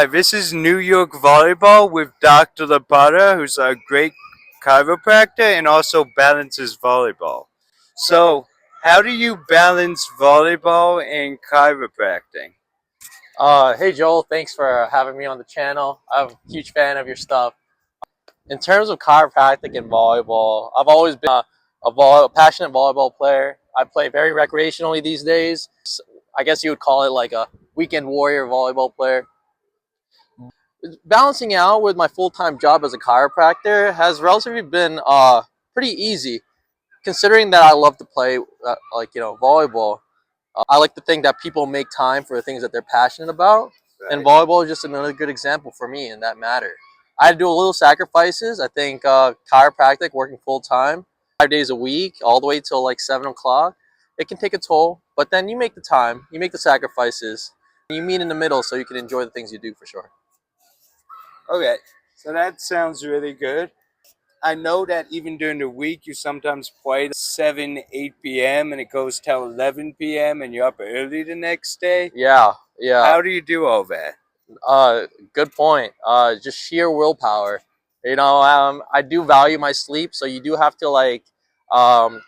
Hi, this is New York Volleyball with Dr. Lapata, who's a great chiropractor and also balances volleyball. So, how do you balance volleyball and chiropractic? Hey Joel, thanks for having me on the channel. I'm a huge fan of your stuff. In terms of chiropractic and volleyball, I've always been a passionate volleyball player. I play very recreationally these days. I guess you would call it like a weekend warrior volleyball player. Balancing out with my full-time job as a chiropractor has relatively been pretty easy, considering that I love to play volleyball. I like to think that people make time for the things that they're passionate about, and volleyball is just another good example for me in that matter. I had to do a little sacrifices. I think chiropractic, working full time, 5 days a week, all the way till like 7 o'clock, it can take a toll. But then you make the time, you make the sacrifices, and you meet in the middle so you can enjoy the things you do for sure. Okay, so that sounds really good. I know that even during the week, you sometimes play 7, 8 p.m. and it goes till 11 p.m. and you're up early the next day. Yeah, yeah. How do you do all that? Good point. Just sheer willpower. I do value my sleep, so you do have to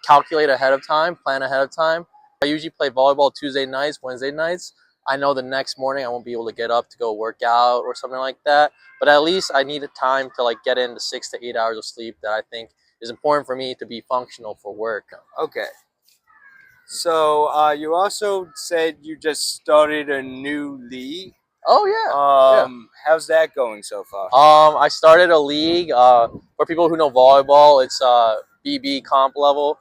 calculate ahead of time, plan ahead of time. I usually play volleyball Tuesday nights, Wednesday nights. I know the next morning I won't be able to get up to go work out or something like that. But at least I need a time to get into 6 to 8 hours of sleep that I think is important for me to be functional for work. Okay. So you also said you just started a new league. Oh yeah. How's that going so far? I started a league. For people who know volleyball, it's BB comp level,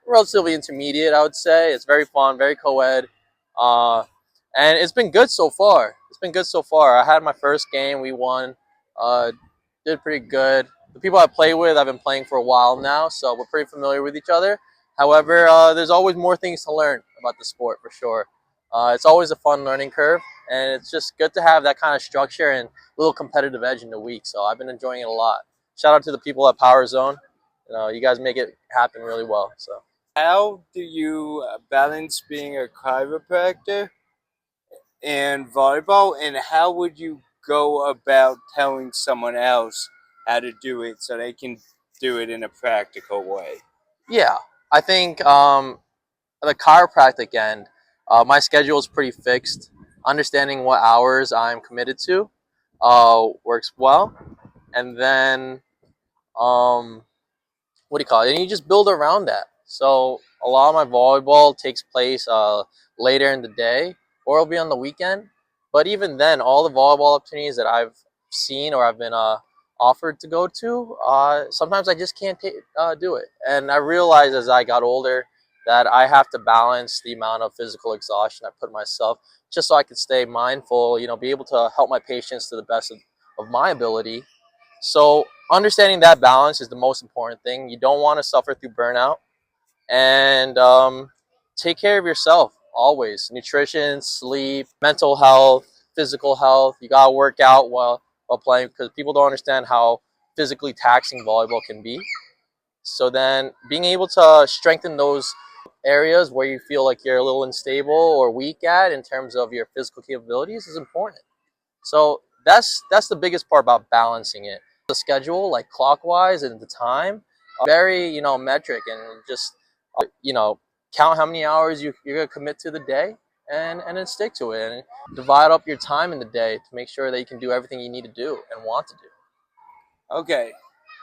relatively intermediate, I would say. It's very fun, very co-ed, uh, and it's been good so far. It's been good so far. I had my first game, we won, did pretty good. The people I play with, I've been playing for a while now, so we're pretty familiar with each other. However, there's always more things to learn about the sport for sure. It's always a fun learning curve, and it's just good to have that kind of structure and little competitive edge in the week. So I've been enjoying it a lot. Shout out to the people at Power Zone. You guys make it happen really well. So How do you balance being a chiropractor and volleyball, and how would you go about telling someone else how to do it so they can do it in a practical way? yeah, I think the chiropractic end, my schedule is pretty fixed. Understanding what hours I'm committed to works well, and then what do you call it? And you just build around that. So a lot of my volleyball takes place later in the day, or it'll be on the weekend. But even then, all the volleyball opportunities that I've seen or I've been offered to go to, sometimes I just can't do it. And I realized as I got older that I have to balance the amount of physical exhaustion I put myself, just so I could stay mindful. Be able to help my patients to the best of my ability. So understanding that balance is the most important thing. You don't want to suffer through burnout, and take care of yourself always. Nutrition, sleep, mental health, physical health. You gotta work out while playing, because people don't understand how physically taxing volleyball can be. So then being able to strengthen those areas where you feel like you're a little unstable or weak at in terms of your physical capabilities is important. So that's the biggest part about balancing it. The schedule, like clockwise and the time, very metric, and just you know count how many hours you're gonna commit to the day, and then stick to it and divide up your time in the day to make sure that you can do everything you need to do and want to do. Okay,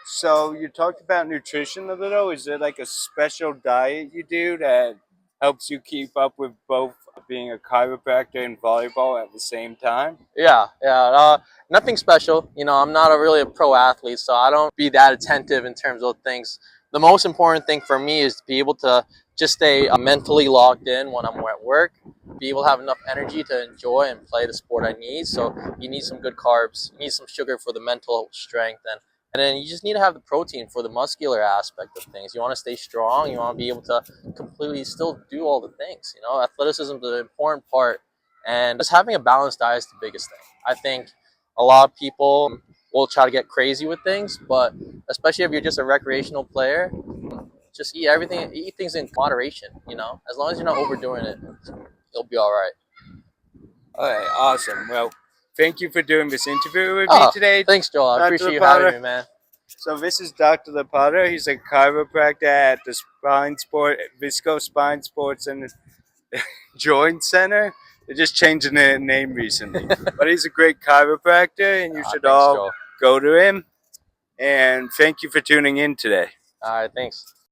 so you talked about nutrition a little. Is there like a special diet you do that helps you keep up with both being a chiropractor and volleyball at the same time? Yeah. Nothing special. I'm not really a pro athlete, so I don't be that attentive in terms of things. The most important thing for me is to be able to just stay mentally locked in when I'm at work, be able to have enough energy to enjoy and play the sport I need. So you need some good carbs, you need some sugar for the mental strength, and then you just need to have the protein for the muscular aspect of things. You want to stay strong, you want to be able to completely still do all the things. Athleticism is an important part, and just having a balanced diet is the biggest thing. I think a lot of people will try to get crazy with things, but especially if you're just a recreational player, just eat things in moderation. As long as you're not overdoing it, you'll be all right. Okay, awesome. Well, thank you for doing this interview with me Oh, today. thanks, Joel. I Dr. appreciate you having Lepata. me, man. So this is Dr. Lepata. He's a chiropractor at the Visco Spine Sports and Joint Center. They're just changing their name recently. But he's a great chiropractor, and you should Thanks, all Joel. go to him. And thank you for tuning in today. All right, thanks.